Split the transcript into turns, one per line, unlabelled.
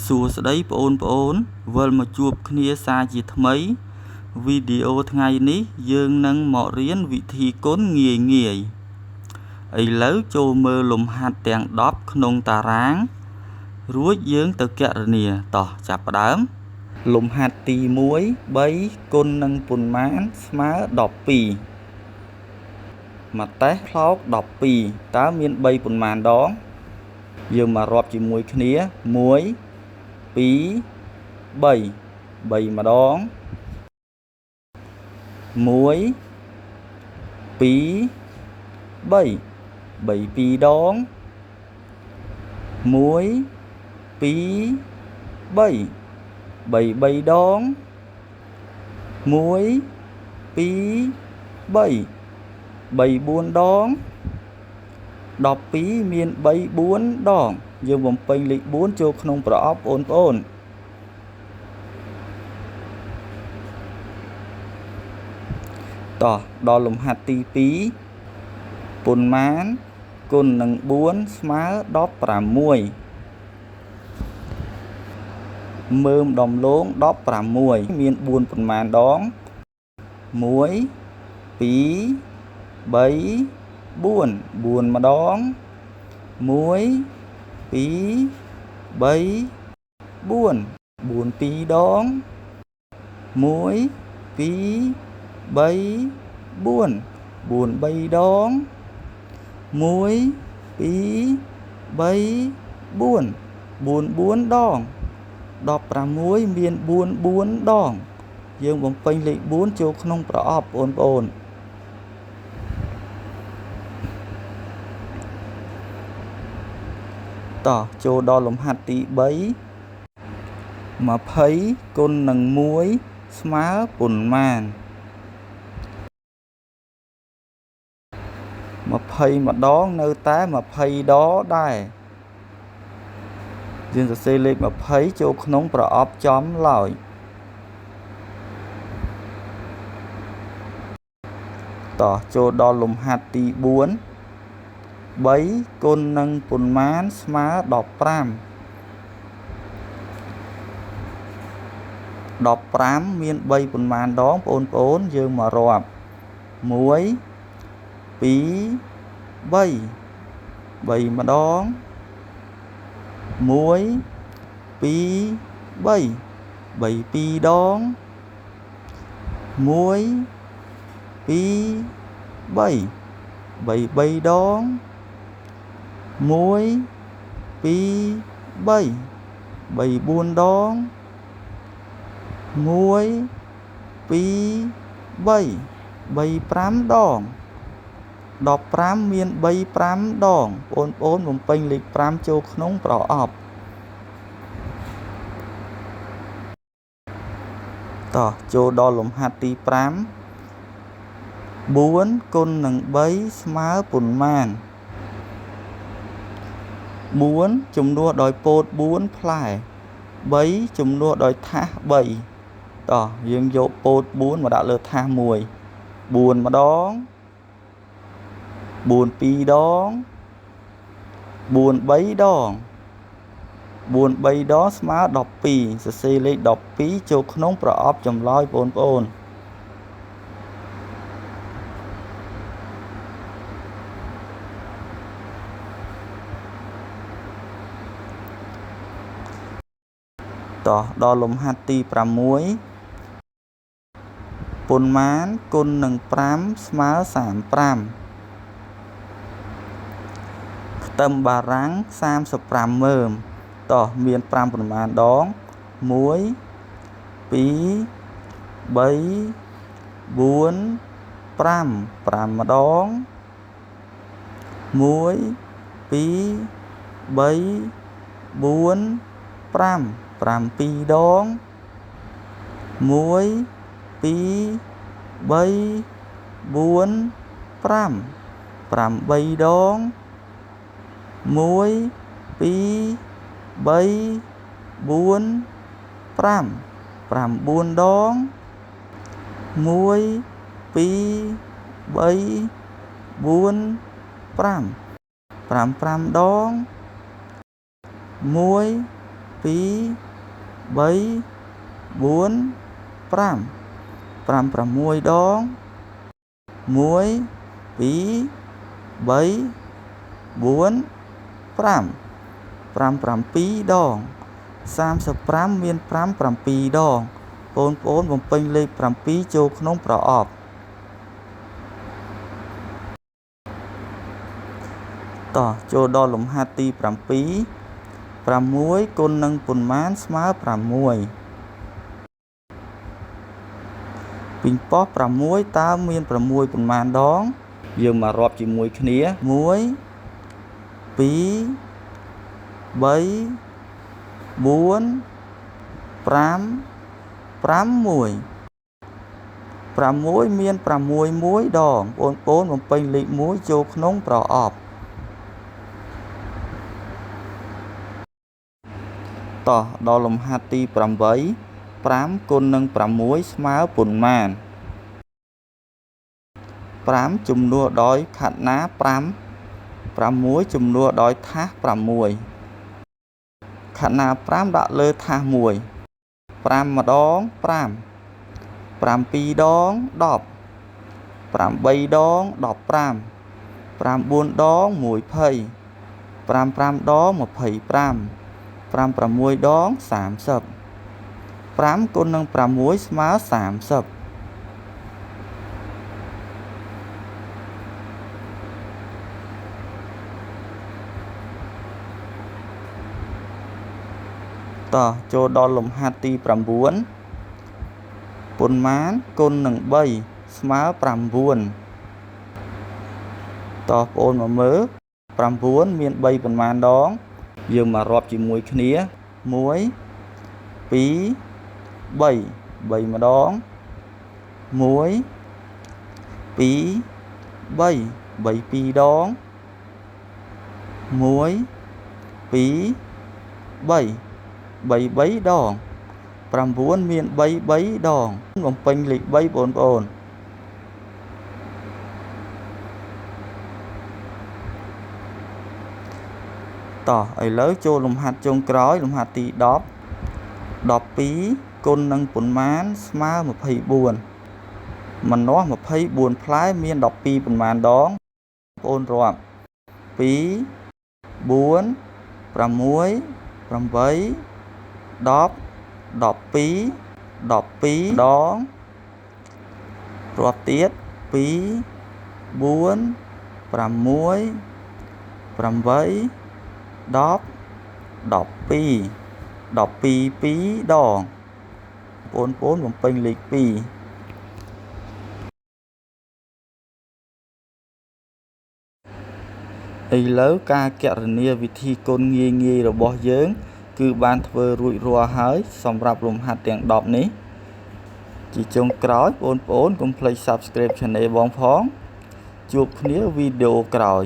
សួស្តីបងប្អូនវិលមកជួបគ្នាសារជាថ្មីវីដេអូថ្ងៃនេះយើងនឹងមករៀនវិធីគុណងាយឥឡូវចូលមើលលំហាត់ទាំង10ក្នុងតារាងរួចយើងទៅគណនាតោះចាប់ផ្ដើមលំហាត់ទី1 3គុណនឹងប៉ុន្មានស្មើ12មកតេស្តផ្លោក12តើមាន3ប៉ុន្មានដងយើងមករាប់ជាមួយគ្នា1 2 3 3ម្ដង1 2 3 3 2ដង1 2 3 3 3ដង1 2 3 3 4ដង12មាន3 4ដងយើងបំពេញលេខ4ចូលក្នុងប្រអប់បងប្អូនតោះដល់លំហាត់ទី2ប៉ុន្មានគុណនឹង4ស្មើ16មើលដំឡូង16មាន4ប៉ុន្មានដង1 2 3 4 4ម្ដង1 2 3 4 4 2ដង1 2 3 4 4 3ដង1 2 3 4 4 4ដង16មាន4 4ដងយើងបំពេញលេខ4ចូលក្នុងប្រអប់បងប្អូនតោះចូលដល់លំហាត់ទី3 20គុណនឹង1ស្មើប៉ុន្មាន20ម្ដងនៅតែ20ដដែរយើងសរសេរលេខ20ចូលក្នុងប្រអប់ចំឡើយតោះចូលដល់លំហាត់ទី4 3គុណនឹងប៉ុន្មានស្មើ15 15មាន3ប៉ុន្មានដងបងប្អូនយើងមករាប់1 2 3 3ម្ដង1 2 3 3 2ដង1 2 3 3 3ដង1 2 3 3 4ដង1 2 3 3 5ដង15មាន3 5ដងបងប្អូនបំពេញលេខ5ចូលក្នុងប្រអប់តោះចូលដល់លំហាត់ទី5 4គុណនឹង3ស្មើប៉ុន្មាន4ជំនួសដោយពោត4ផ្លែ3ជំនួសដោយថាស3តោះយើងយកពោត4មកដាក់លើថាស1 4ម្ដង4 2ដង4 3ដង4 3ដងស្មើ12សរសេរលេខ12ចូលក្នុងប្រអប់ចម្លើយបងប្អូនតោះដល់លំហាត់ទី6ប៉ុន្មានគុណនឹង5ស្មើ35ខ្ទឹមបារាំង35មើមតោះមាន5ប៉ុន្មានដង1 2 3 4 5 5ម្ដង1 2 3 4 5 7ដង1 2 3 4 5 8ដង1 2 3 4 5 9ដង1 2 3 4 5 5ដង1 2 3 4 5 35មាន5 7ដងបងប្អូនបំពេញលេខ7ចូលក្នុងប្រអប់តោះចូលដល់លំហាត់ទី7 6គុណនឹងប៉ុន្មានស្មើ6ពីងប៉ោះ6តើមាន6ប៉ុន្មានដងយើងមករាប់ជាមួយគ្នា1 2 3 4 5 6 មាន6 1ដងបងប្អូនបំពេញលេខ1ចូលក្នុងប្រអប់តោះដល់លំហាត់ទី8 5គុណនឹង6ស្មើប៉ុន្មាន5ជំនួសដោយខាត់ណា5 6ជំនួសដោយថាស6ខាត់ណា5ដាក់លើថាស1 5ម្ដង5 7ដង10 8ដង15 9ដង20 55ដង25 56ដង30 5គុណនឹង6ស្មើ30តោះចូលដល់លំហាត់ទី9ប៉ុន្មានគុណនឹង3ស្មើ9តោះបងប្អូនមកមើល9មាន3ប៉ុន្មានដងយើងមករាប់ជាមួយគ្នា1 2 3 3ម្ដង1 2 3 3 2ដង1 2 3 3 ដង9មាន3 ដងបំពេញលេខ3បងប្អូនតោះឥឡូវចូលលំហាត់ចុងក្រោយលំហាត់ទី10 12គុណនឹងប៉ុន្មានស្មើ24ម្នាស់24ផ្លែមាន12ប៉ុន្មានដងបងប្អូនរាប់2 4 6 8 10 12 12ដងរាប់ទៀត2 4 6 8 10 12 2ដងបងប្អូនបំពេញលេខ2ឥឡូវការគណនាវិធីគុណងាយរបស់យើងគឺបានធ្វើរួចរាល់ហើយសម្រាប់លំហាត់ទាំង10នេះជាចុងក្រោយបងប្អូនកុំភ្លេច Subscribe Channel បងផងជួបគ្នាវីដេអូក្រោយ